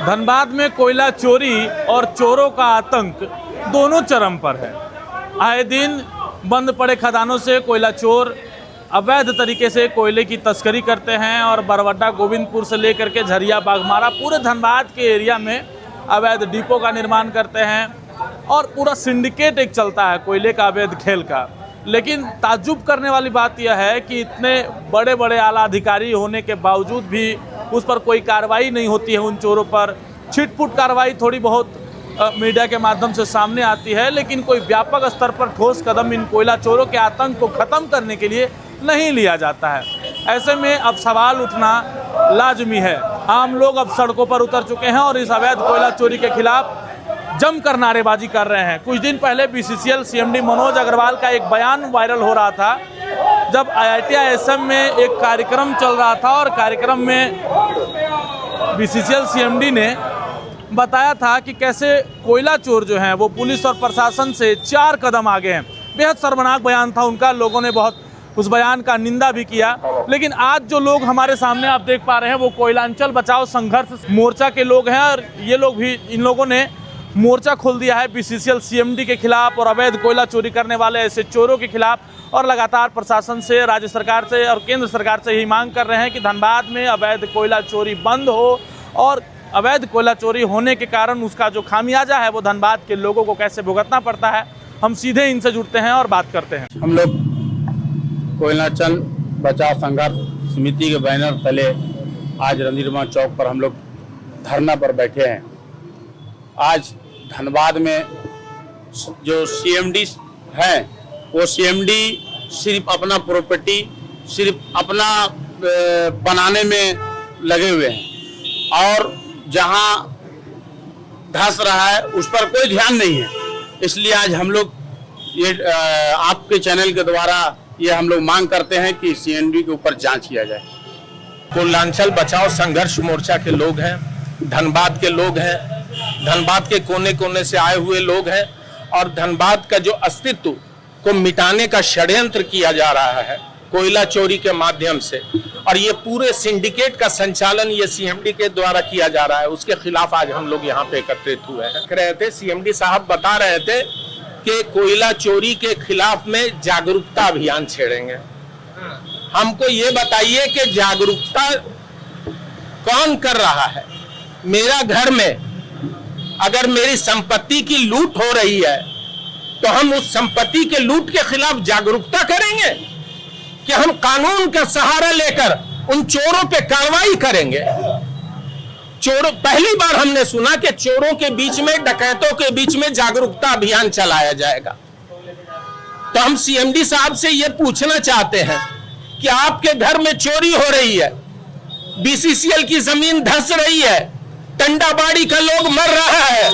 धनबाद में कोयला चोरी और चोरों का आतंक दोनों चरम पर है। आए दिन बंद पड़े खदानों से कोयला चोर अवैध तरीके से कोयले की तस्करी करते हैं और बरवड्डा गोविंदपुर से लेकर के झरिया बाघमारा पूरे धनबाद के एरिया में अवैध डिपो का निर्माण करते हैं और पूरा सिंडिकेट एक चलता है कोयले का अवैध खेल का। लेकिन ताज्जुब करने वाली बात यह है कि इतने बड़े बड़े आला अधिकारी होने के बावजूद भी उस पर कोई कार्रवाई नहीं होती है। उन चोरों पर छिटपुट कार्रवाई थोड़ी बहुत मीडिया के माध्यम से सामने आती है, लेकिन कोई व्यापक स्तर पर ठोस कदम इन कोयला चोरों के आतंक को ख़त्म करने के लिए नहीं लिया जाता है। ऐसे में अब सवाल उठना लाजमी है। आम लोग अब सड़कों पर उतर चुके हैं और इस अवैध कोयला चोरी के खिलाफ जमकर नारेबाजी कर रहे हैं। कुछ दिन पहले बीसीसीएल सीएमडी मनोज अग्रवाल का एक बयान वायरल हो रहा था, जब IITISM में एक कार्यक्रम चल रहा था और कार्यक्रम में बीसीसीएल सीएमडी ने बताया था कि कैसे कोयला चोर जो हैं वो पुलिस और प्रशासन से 4 कदम आगे हैं। बेहद शर्मनाक बयान था उनका, लोगों ने बहुत उस बयान का निंदा भी किया। लेकिन आज जो लोग हमारे सामने आप देख पा रहे हैं वो कोयलांचल बचाओ संघर्ष मोर्चा के लोग हैं और ये लोग भी, इन लोगों ने मोर्चा खोल दिया है बीसीसीएल सीएमडी के खिलाफ और अवैध कोयला चोरी करने वाले ऐसे चोरों के खिलाफ। और लगातार प्रशासन से, राज्य सरकार से और केंद्र सरकार से ही मांग कर रहे हैं कि धनबाद में अवैध कोयला चोरी बंद हो और अवैध कोयला चोरी होने के कारण उसका जो खामियाजा है वो धनबाद के लोगों को कैसे भुगतना पड़ता है। हम सीधे इनसे जुड़ते हैं और बात करते हैं। हम लोग कोयलांचल बचाव संघर्ष समिति के बैनर तले आज रंजीरमा चौक पर हम लोग धरना पर बैठे हैं। आज धनबाद में जो सीएमडी है वो सीएमडी सिर्फ अपना प्रॉपर्टी सिर्फ अपना बनाने में लगे हुए हैं और जहां धंस रहा है उस पर कोई ध्यान नहीं है। इसलिए आज हम लोग ये आपके चैनल के द्वारा ये हम लोग मांग करते हैं कि सीएमडी के ऊपर जांच किया जाए। कोयलांचल बचाओ संघर्ष मोर्चा के लोग हैं, धनबाद के लोग हैं, धनबाद के कोने कोने से आए हुए लोग हैं और धनबाद का जो अस्तित्व को मिटाने का षड्यंत्र किया जा रहा है कोयला चोरी के माध्यम से, और ये पूरे सिंडिकेट का संचालन ये सीएमडी के द्वारा किया जा रहा है, उसके खिलाफ आज हम लोग यहाँ पे एकत्रित हुए हैं। कह रहे थे, सीएमडी साहब बता रहे थे कि कोयला चोरी के खिलाफ में जागरूकता अभियान छेड़ेंगे। हमको ये बताइए कि जागरूकता कौन कर रहा है? मेरा घर में अगर मेरी संपत्ति की लूट हो रही है तो हम उस संपत्ति के लूट के खिलाफ जागरूकता करेंगे कि हम कानून का सहारा लेकर उन चोरों पे कार्रवाई करेंगे? चोरों, पहली बार हमने सुना कि चोरों के बीच में, डकैतों के बीच में जागरूकता अभियान चलाया जाएगा। तो हम सीएमडी साहब से यह पूछना चाहते हैं कि आपके घर में चोरी हो रही है, बीसीसीएल की जमीन धंस रही है, टंडाबाड़ी का लोग मर रहा है,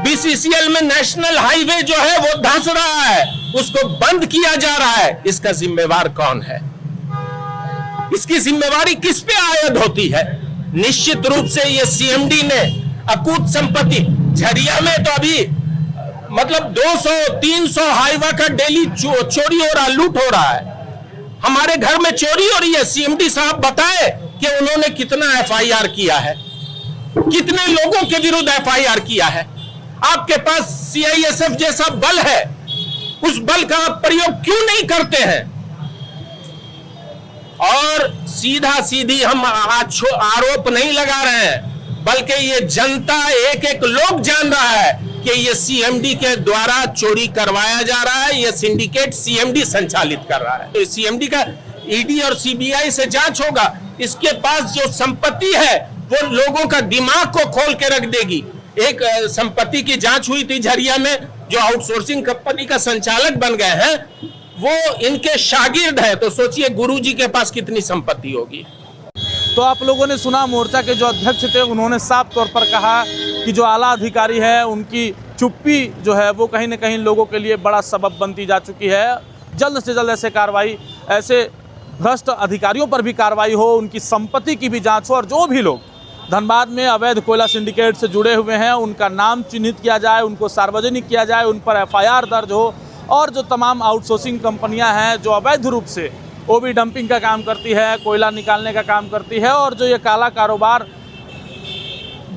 बीसीसीएल में नेशनल हाईवे जो है वो धंस रहा है, उसको बंद किया जा रहा है, इसका जिम्मेवार कौन है? इसकी जिम्मेवारी किस पे आयद होती है? निश्चित रूप से ये सीएमडी ने अकूत संपत्ति, झरिया में तो अभी मतलब 200-300 हाईवा का डेली चोरी हो रहा, लूट हो रहा है। हमारे घर में चोरी हो रही है। सीएमडी साहब बताए कि उन्होंने कितना एफआईआर किया है, कितने लोगों के विरुद्ध एफआईआर किया है। आपके पास सीआईएसएफ जैसा बल है, उस बल का आप प्रयोग क्यों नहीं करते हैं? और सीधा सीधी हम आरोप नहीं लगा रहे हैं, बल्कि ये जनता, एक एक लोग जान रहा है कि ये सीएमडी के द्वारा चोरी करवाया जा रहा है, ये सिंडिकेट सीएमडी संचालित कर रहा है। तो सीएमडी का ईडी और सीबीआई से जांच होगा। इसके पास जो संपत्ति है वो लोगों का दिमाग को खोल के रख देगी। एक संपत्ति की जांच हुई थी झरिया में, जो आउटसोर्सिंग कंपनी का संचालक बन गए हैं वो इनके शागिर्द है, तो सोचिए गुरुजी के पास कितनी संपत्ति होगी। तो आप लोगों ने सुना, मोर्चा के जो अध्यक्ष थे उन्होंने साफ तौर पर कहा कि जो आला अधिकारी है उनकी चुप्पी जो है वो कहीं ना कहीं लोगों के लिए बड़ा सबब बनती जा चुकी है। जल्द से जल्द ऐसे कार्रवाई, ऐसे भ्रष्ट अधिकारियों पर भी कार्रवाई हो, उनकी संपत्ति की भी जांच हो और जो भी लोग धनबाद में अवैध कोयला सिंडिकेट से जुड़े हुए हैं उनका नाम चिन्हित किया जाए, उनको सार्वजनिक किया जाए, उन पर एफआईआर दर्ज हो। और जो तमाम आउटसोर्सिंग कंपनियां हैं जो अवैध रूप से ओबी डंपिंग का काम करती है, कोयला निकालने का काम करती है और जो ये काला कारोबार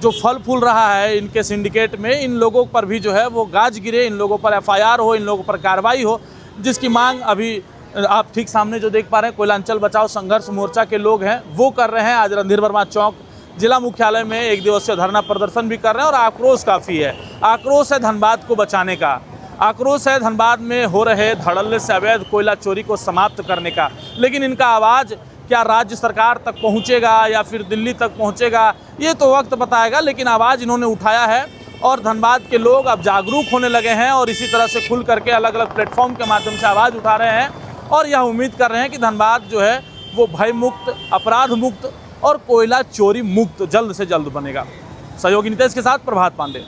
जो फल फूल रहा है इनके सिंडिकेट में, इन लोगों पर भी जो है वो गाज गिरे, इन लोगों पर FIR हो, इन लोगों पर कार्रवाई हो, जिसकी मांग अभी आप ठीक सामने जो देख पा रहे हैं कोयलांचल बचाओ संघर्ष मोर्चा के लोग हैं वो कर रहे हैं। आज रणधीर वर्मा चौक जिला मुख्यालय में 1 दिवसीय धरना प्रदर्शन भी कर रहे हैं और आक्रोश काफ़ी है। आक्रोश है धनबाद को बचाने का, आक्रोश है धनबाद में हो रहे धड़ल्ले से अवैध कोयला चोरी को समाप्त करने का। लेकिन इनका आवाज़ क्या राज्य सरकार तक पहुंचेगा या फिर दिल्ली तक पहुंचेगा, ये तो वक्त बताएगा। लेकिन आवाज़ इन्होंने उठाया है और धनबाद के लोग अब जागरूक होने लगे हैं और इसी तरह से खुल करके अलग अलग प्लेटफॉर्म के माध्यम से आवाज़ उठा रहे हैं और यह उम्मीद कर रहे हैं कि धनबाद जो है वो भय मुक्त, अपराध मुक्त और कोयला चोरी मुक्त जल्द से जल्द बनेगा। सहयोगी नितेश के साथ प्रभात पांडे।